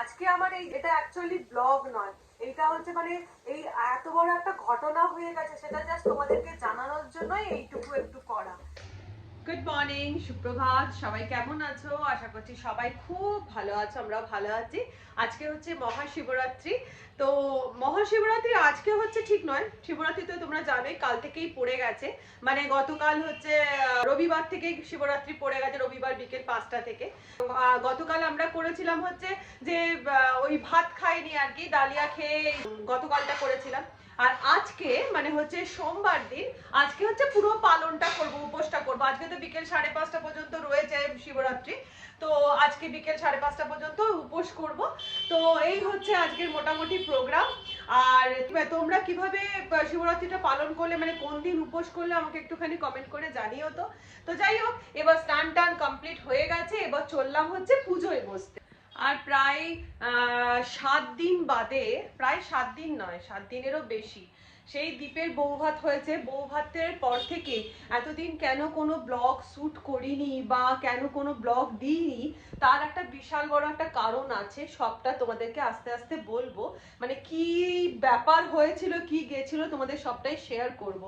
আজকে আমার এটা অ্যাকচুয়ালি ব্লগ নয়, এটা হচ্ছে মানে এই এত বড় একটা ঘটনা হয়ে গেছে, সেটা জাস্ট তোমাদেরকে জানানোর জন্যই এইটুকু একটু করা। গুড মর্নিং, সুপ্রভাত, সবাই কেমন আছো? আশা করছি সবাই খুব ভালো আছো, আমরাও ভালো আছি। আজকে হচ্ছে মহাশিবরাত্রি। তো মহাশিবরাত্রি আজকে হচ্ছে ঠিক নয়, শিবরাত্রি তো তোমরা জানোই কাল থেকেই পড়ে গেছে, মানে গতকাল হচ্ছে রবিবার থেকেই শিবরাত্রি পড়ে গেছে, রবিবার বিকেল 5টা থেকে। গতকাল আমরা করেছিলাম হচ্ছে যে ওই ভাত খাইনি আর কি, ডালিয়া খেয়ে গতকালটা করেছিলাম। আর আজকে মানে হচ্ছে সোমবার দিন, আজকে হচ্ছে পুরো পালনটা করব, উপোসটা করব। আজকে তো বিকেল 5:30 পর্যন্ত রয়েছে শিবরাত্রি, তো আজকে বিকেল 5:30 পর্যন্ত উপোস করব। তো এই হচ্ছে আজকের মোটামুটি প্রোগ্রাম। আর তোমরা কিভাবে শিবরাত্রিটা পালন করলে, মানে কোন দিন উপোস করলে আমাকে একটুখানি কমেন্ট করে জানিও। তো যাই হোক, এবার স্নান টান কমপ্লিট হয়ে গেছে, এবার চললাম হচ্ছে পুজোয় বসতে। আর প্রায় 7 দিন বাদে, প্রায় 7 দিন নয়, 7 দিনেরও বেশি, সেই দ্বীপের বৌভাত হয়েছে। বৌভাতের পর থেকে এতদিন কেন কোনো ব্লগ শ্যুট করিনি বা কেন কোনো ব্লগ দিইনি, তার একটা বিশাল বড় একটা কারণ আছে। সবটা তোমাদেরকে আস্তে আস্তে বলবো, মানে কি ব্যাপার হয়েছিল, কি গেছিল, তোমাদের সবটাই শেয়ার করব।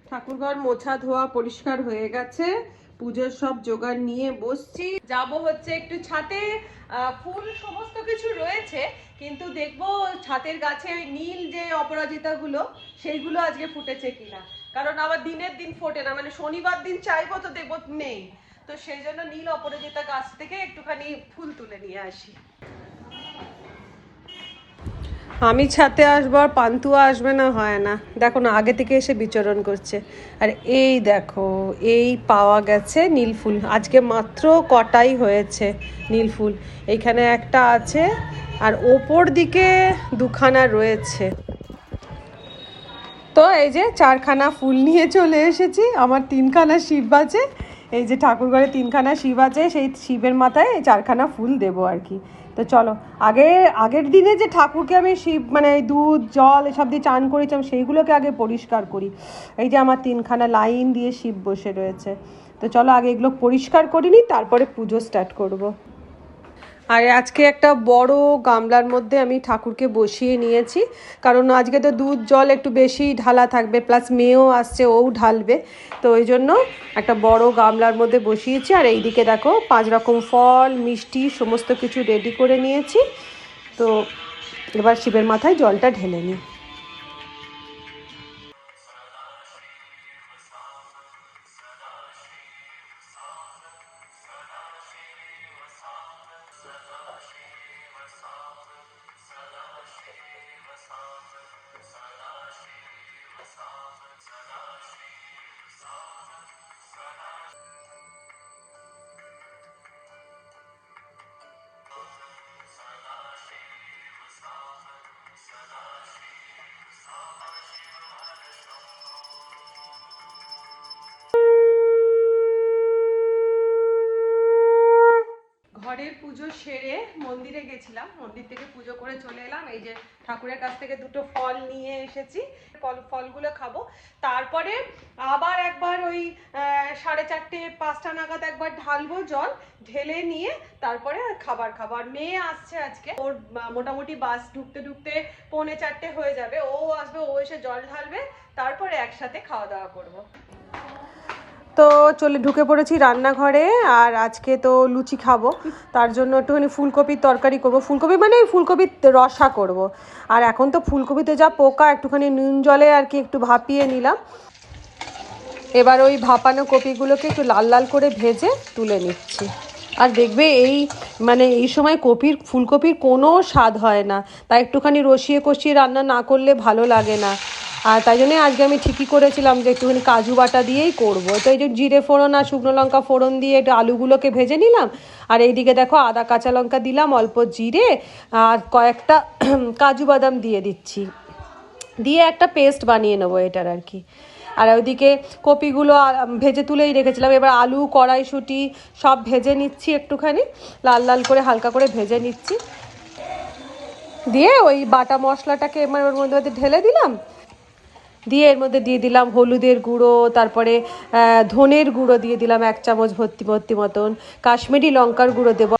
ঠাকুরঘর মোছা ধোয়া পরিষ্কার হয়ে গেছে, পুজোর সব জোগাড় নিয়ে বসছি। যাব হচ্ছে একটু ছাদে, ফুল সমস্ত কিছু রয়েছে, কিন্তু দেখবো ছাদের গাছে ওই নীল যে অপরাজিতাগুলো, সেইগুলো আজকে ফুটেছে কিনা। কারণ আবার দিনের দিন ফোটে না, মানে শনিবার দিন চাইবো তো দেখবো নেই, তো সেই জন্য নীল অপরাজিতা গাছ থেকে একটুখানি ফুল তুলে নিয়ে আসি। আমি ছাতে আসবো আর পান্তুয়া আসবে না, হয় না। দেখো না, আগে থেকে এসে বিচরণ করছে। আর এই দেখো, এই পাওয়া গেছে নীলফুল, আজকে মাত্র কটাই হয়েছে নীলফুল। এইখানে একটা আছে আর ওপর দিকে দুখানা রয়েছে। তো এই যে 4খানা ফুল নিয়ে চলে এসেছি। আমার 3খানা শিব আছে, এই যে ঠাকুরঘরে 3খানা শিব আছে, সেই শিবের মাথায় 4খানা ফুল দেবো আর কি। তো চলো, আগের দিনে যে ঠাকুরকে আমি শিব মানে দুধ জল এসব দিয়ে চান করেছিলাম, সেইগুলোকে আগে পরিষ্কার করি। এই যে আমার 3খানা লাইন দিয়ে শিব বসে রয়েছে, তো চলো আগে এগুলো পরিষ্কার করে নিই, তারপরে পুজো স্টার্ট করব। আর আজকে একটা বড় গামলার মধ্যে আমি ঠাকুরকে বসিয়ে নিয়েছি, কারণ আজকে তো দুধ জল একটু বেশি ঢালা থাকবে, প্লাস মেয়েও আসছে, ওও ঢালবে। তো ওই জন্য একটা বড় গামলার মধ্যে বসিয়েছি। আর এইদিকে দেখো 5 রকম ফল মিষ্টি সমস্ত কিছু রেডি করে নিয়েছি। তো এবার শিবের মাথায় জলটা ঢেলে নিই। ঘরের পুজো সেরে মন্দিরে গেছিলাম, মন্দির থেকে পুজো করে চলে এলাম। এই যে ঠাকুরের কাছ থেকে 2টো ফল নিয়ে এসেছি, ফলগুলো খাবো। তারপরে আবার একবার ওই 4:30-5টা নাগাদ একবার ঢালবো জল, ঢেলে নিয়ে তারপরে খাবার খাবো। আর মেয়ে আসছে আজকে, ওর মোটামুটি বাস ঢুকতে ঢুকতে 3:45 হয়ে যাবে, ও আসবে, ও এসে জল ঢালবে, তারপরে একসাথে খাওয়া দাওয়া করবো। তো ঢুকে পড়েছি রান্নাঘরে। আর আজকে তো লুচি খাবো, তার জন্য একটুখানি ফুলকপির তরকারি করব। ফুলকপি মানে ফুলকপির রসা করব। আর এখন তো ফুলকপিতে যা পোকা, একটুখানি নুন জলে আর কি একটু ভাপিয়ে নিলাম। এবার ওই ভাপানো কপিগুলোকে একটু লাল লাল করে ভেজে তুলে নিচ্ছি। আর দেখবে এই সময় ফুলকপির কোনো স্বাদ হয় না, তাই একটুখানি রসিয়ে কষিয়ে রান্না না করলে ভালো লাগে না। আর তাই জন্যই আজকে আমি ঠিকই করেছিলাম যে একটুখানি কাজু বাটা দিয়েই করবো। তো এই যে জিরে ফোড়ন আর শুকনো লঙ্কা ফোড়ন দিয়ে একটু আলুগুলোকে ভেজে নিলাম। আর এইদিকে দেখো আদা কাঁচা লঙ্কা দিলাম, অল্প জিরে আর কয়েকটা কাজু বাদাম দিয়ে দিচ্ছি, দিয়ে একটা পেস্ট বানিয়ে নেবো এটার আর কি। আর ওইদিকে কপিগুলো ভেজে তুলেই রেখেছিলাম। এবার আলু কড়াইশুঁটি সব ভেজে নিচ্ছি, একটুখানি লাল লাল করে হালকা করে ভেজে নিচ্ছি। দিয়ে ওই বাটা মশলাটাকে এবার ওর মধ্যে ঢেলে দিলাম, দিয়ে এর মধ্যে দিয়ে দিলাম হলুদের গুঁড়ো, তারপরে ধনের গুঁড়ো দিয়ে দিলাম 1 চামচ ভর্তি ভর্তি মতন, কাশ্মীরি লঙ্কার গুঁড়ো দেবো,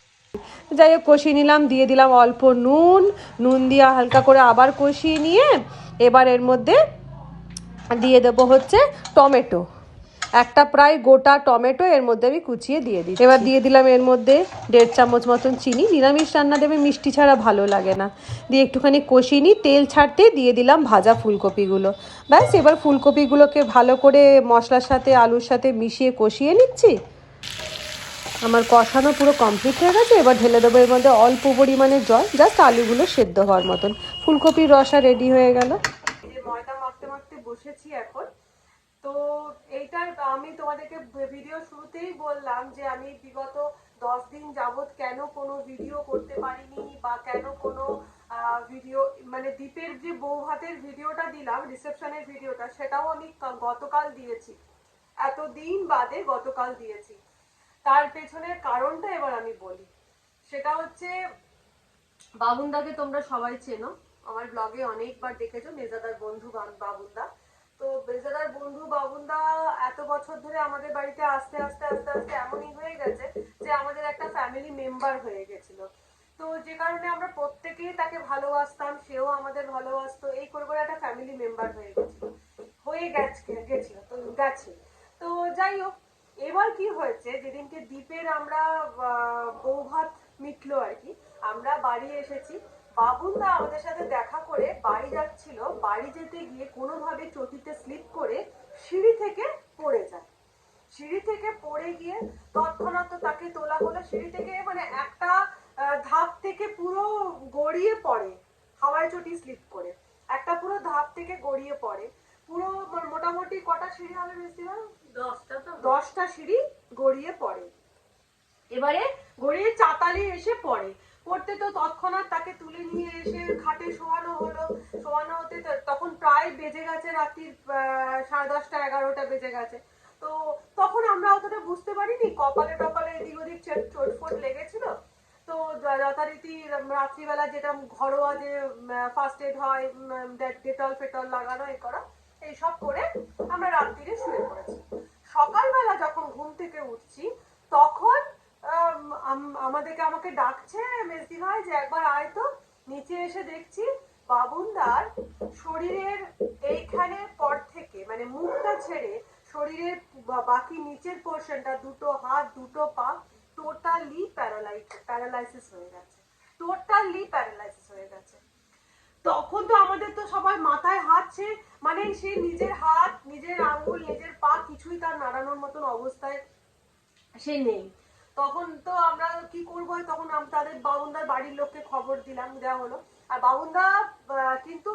যাই হোক কষিয়ে নিলাম, দিয়ে দিলাম অল্প নুন, নুন দিয়ে হালকা করে আবার কষিয়ে নিয়ে এবার এর মধ্যে দিয়ে দেবো হচ্ছে টমেটো, একটা প্রায় গোটা টমেটো এর মধ্যে আমি কুচিয়ে দিয়ে দিই। এবার দিয়ে দিলাম এর মধ্যে 1.5 চামচ মতন চিনি, নিরামিষ রান্না দেবে মিষ্টি ছাড়া ভালো লাগে না। দিয়ে একটুখানি কষিয়ে নিই, তেল ছাড়তে দিয়ে দিলাম ভাজা ফুলকপিগুলো। ব্যাস এবার ফুলকপিগুলোকে ভালো করে মশলার সাথে আলুর সাথে মিশিয়ে কষিয়ে নিচ্ছি। আমার কষানো পুরো কমপ্লিট হয়ে গেছে। এবার ঢেলে দেবো এর মধ্যে অল্প পরিমাণে জল, জাস্ট আলুগুলো সেদ্ধ হওয়ার মতন। ফুলকপির রসা রেডি হয়ে গেল। ময়দা মাখতে মাখতে বসেছি এখন। তো এইটার আমি তোমাদেরকে ভিডিও শুরুতেই বললাম যে আমি বিগত 10 দিন যাবত কেন কোনো ভিডিও করতে পারিনি বা কেন কোনো ভিডিও মানে দীপের যে বউ ভাতের ভিডিওটা দিলাম, রিসেপশনের ভিডিওটা, সেটাও আমি গতকাল দিয়েছি, এতদিন বাদে গতকাল দিয়েছি। তার পেছনের কারণটা এবার আমি বলি। সেটা হচ্ছে বাবুনদাকে তোমরা সবাই চেনো, আমার ব্লগে অনেকবার দেখেছো, মেজাদার বন্ধু বাবুনদা। তো মেজাদার বন্ধু বাবুনদা এত বছর ধরে আমাদের বাড়িতে আস্তে আস্তে আস্তে আস্তে এমনই হয়ে গেছে যে আমাদের একটা ফ্যামিলি মেম্বার হয়ে গেছিল। তো যে কারণে আমরা প্রত্যেকেই তাকে ভালোবাসতাম, সেও আমাদের ভালোবাসতো, এই করে করে একটা ফ্যামিলি মেম্বার গেছিল তো গেছে। তো যাই হোক, এবার কি হয়েছে, যেদিনকে দ্বীপের আমরা বউ ভাত মিটলো আর কি, আমরা বাড়ি এসেছি, বাবুনদা আমাদের সাথে দেখা করে বাড়ি যাচ্ছিল, বাড়ি যেতে গিয়ে কোনোভাবে চটিতে স্লিপ করে সিঁড়ি থেকে পড়ে যায়। সিঁড়ি থেকে পড়ে গিয়ে তৎক্ষণাৎ তাকে তোলা হলো সিঁড়ি থেকে, মানে একটা ধাপ থেকে পুরো গড়িয়ে পড়ে, হাওয়ায় চটি স্লিপ করে একটা পুরো ধাপ থেকে গড়িয়ে পড়ে। পুরো মোটামুটি কটা সিঁড়ি হবে বেশি, 10টা সিঁড়ি গড়িয়ে পড়ে। এবারে গড়িয়ে চাতালে এসে পড়ে, পড়তে তো তৎক্ষণাৎ তাকে তুলে নিয়ে এসে খাটে শোয়ানো হলো। শোয়ানো হতে তখন প্রায় বেজে গেছে রাত্রির 10:30 11টা বেজে গেছে। তো তখন আমরা অতটা বুঝতে পারিনি, কপালে টপালে এদিক ওদিক চোটফোট লেগেছিল। তো যথারীতি রাত্রিবেলা যেটা ঘরোয়া যে ফার্স্ট এড হয়, ডেটল ফেটল লাগানো এ করা, এইসব করে আমরা রাত্রিরে শুয়ে পড়েছি। সকালবেলা যখন ঘুম থেকে উঠছি তখন আমাকে ডাকছে মেজদি ভাই যে একবার আয় তো। নিচে এসে দেখছি বাবুনদার শরীরের এইখানে পর থেকে, মানে মুখটা ছেড়ে শরীরের বাকি নিচের পোর্শনটা, দুটো হাত দুটো পা টোটালি প্যারালাইসিস হয়ে গেছে, টোটালি প্যারালাইসিস হয়ে গেছে। তখন তো আমাদের তো সবার মাথায় হাতছে, মানে সে নিজের হাত নিজের আঙ্গুল নিজের পা কিছুই তার নাড়ানোর মতন অবস্থায় সে নেই। তখন তো আমরা কি করবো, তখন তাদের বাবুনদার বাড়ির লোককে খবর দেওয়া হলো। আর বাবুনদা কিন্তু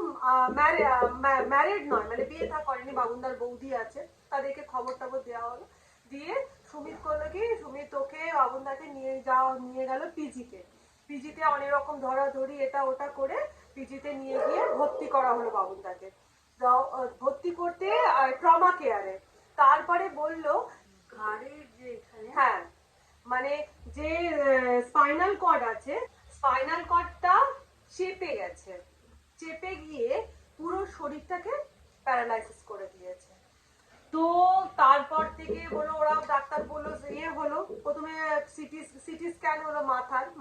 ম্যারিড নয়, মানে বিয়ে থা করেনি, বাবুনদার বৌদি আছে, তাদেরকে খবর টবর দেওয়া হলো। দিয়ে সুমিত করলো কি, সুমিত ওকে বাবুনদাকে নিয়ে গেল পিজিতে। পিজিতে অনেক রকম ধরাধরি এটা ওটা করে পিজিতে নিয়ে গিয়ে ভর্তি করা হলো বাবুনদাকে। ভর্তি করতে ট্রমা কেয়ারে। তারপরে বললো ঘাড়ের যে এখানে, হ্যাঁ মানে যে স্পাইনাল কর্ড আছে, স্পাইনাল কর্ডটা চেপে গেছে, চেপে গিয়ে পুরো শরীরটাকে প্যারালাইসিস করে দিয়েছে। তো তারপর থেকে বলো, ওরা ডাক্তার বললো ইয়ে হলো, প্রথমে সিটি স্ক্যান হলো,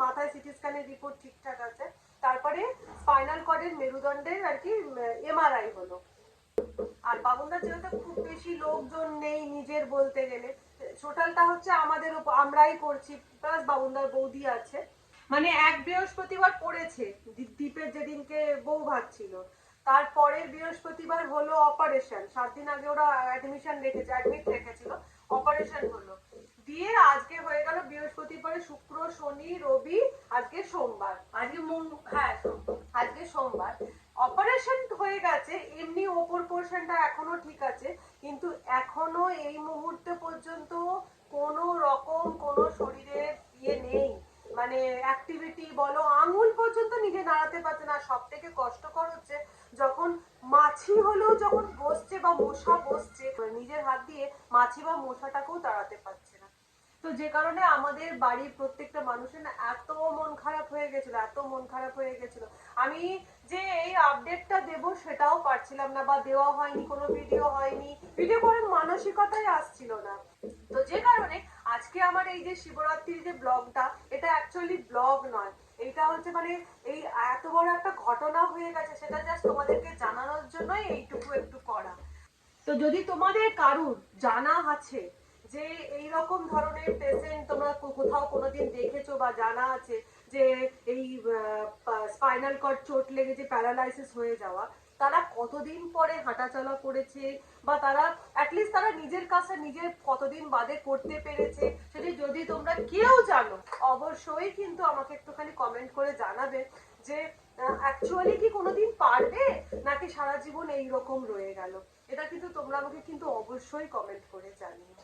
মাথায় সিটি স্ক্যানের রিপোর্ট ঠিকঠাক আছে। তারপরে স্পাইনাল কর্ডের মেরুদণ্ডের আর কি এমআরআই হলো। আর বাবুনদার যেহেতু খুব বেশি লোকজন নেই নিজের বলতে গেলে, টোটালটা হচ্ছে আমাদের উপর, আমরাই করছি, প্লাস বাবুনদার বৌদি আছে। মানে এক বৃহস্পতিবার পড়েছে দ্বীপের যেদিনকে বউ ভাত ছিল, তারপরের বৃহস্পতিবার হলো অপারেশন। 7 দিন আগে ওরা অ্যাডমিট রেখেছিল, অপারেশন হলো। দিয়ে আজকে হয়ে গেল বৃহস্পতিবার, শুক্র শনি রবি, আজকে সোমবার, আজকে সোমবার। অপারেশন হয়ে গেছে, এমনি ওপর পোর্শনটা এখনো ঠিক আছে, কিন্তু এখনো এই মুহূর্তে পর্যন্ত কোনো রকম কোনো শরীরের ইয়ে নেই, মানে অ্যাক্টিভিটি বলো, আঙুল পর্যন্ত নিজে নাড়াতে পারছে না। সব থেকে কষ্টকর হচ্ছে যখন মাছি হলেও যখন বসছে বা মশা বসছে, নিজের হাত দিয়ে মাছি বা মশাটাকেও তাড়াতে পারছে না। তো যে কারণে আমাদের বাড়ির প্রত্যেকটা মানুষের না এত মন খারাপ হয়ে গেছিল, এত মন খারাপ হয়ে গেছিল। আমি যে এই আপডেটটা দেব সেটাও পারছিলাম না, বা দেওয়া হয়নি, কোনো ভিডিও হয়নি, ভিডিও করার মানসিকতাই আসছিল না। তো যে কারণে আজকে আমার এই যে শিবরাত্রির যে ব্লগটা, এটা অ্যাকচুয়ালি ব্লগ নয়, এটা হচ্ছে মানে এই এত বড় একটা ঘটনা হয়ে গেছে সেটা জাস্ট তোমাদেরকে জানানোর জন্যই এইটুকু একটু করা। তো যদি তোমাদের কারুর জানা আছে যে এই রকম ধরনের পেশেন্ট তোমরা কোথাও কোনোদিন দেখেছো বা জানা আছে যে এই স্পাইনাল কর্ড চোট লেগে যে প্যারালাইসিস হয়ে যাওয়া, তারা কতদিন পরে হাঁটাচলা করেছে, বা তারা অ্যাটলিস্ট তারা নিজের কাছে নিজের কতদিন বাদে করতে পেরেছে, সেটা যদি তোমরা কেউ জানো অবশ্যই কিন্তু আমাকে একটুখানি কমেন্ট করে জানাবে যে অ্যাকচুয়ালি কি কোনোদিন পারবে, নাকি সারা জীবন এইরকম রয়ে গেল। এটা কিন্তু তোমরা আমাকে কিন্তু অবশ্যই কমেন্ট করে জানিও।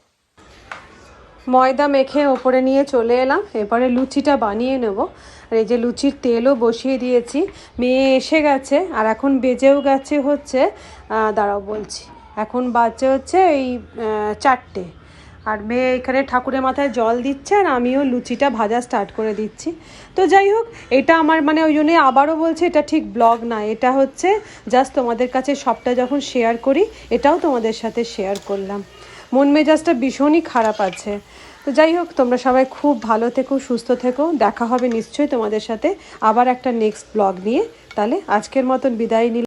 ময়দা মেখে ওপরে নিয়ে চলে এলাম, এবারে লুচিটা বানিয়ে নেব। আর এই যে লুচির তেলও বসিয়ে দিয়েছি, মেয়ে এসে গেছে আর এখন বেজেও গেছে হচ্ছে দাঁড়াও বলছি, এখন বাজছে হচ্ছে এই 4টে। আর মেয়ে এখানে ঠাকুরের মাথায় জল দিচ্ছে আর আমিও লুচিটা ভাজা স্টার্ট করে দিচ্ছি। তো যাই হোক, এটা আমার মানে ওই জন্যই আবারও বলছি, এটা ঠিক ব্লগ না, এটা হচ্ছে জাস্ট তোমাদের কাছে সবটা যখন শেয়ার করি এটাও তোমাদের সাথে শেয়ার করলাম। মন মেজাজটা ভীষণই খারাপ আছে। তো যাই হোক, তোমরা সবাই খুব ভালো থেকো, সুস্থ থেকো, দেখা হবে নিশ্চয়ই তোমাদের সাথে আবার একটা নেক্সট ব্লগ নিয়ে। তাহলে আজকের মতন বিদায় নিলাম।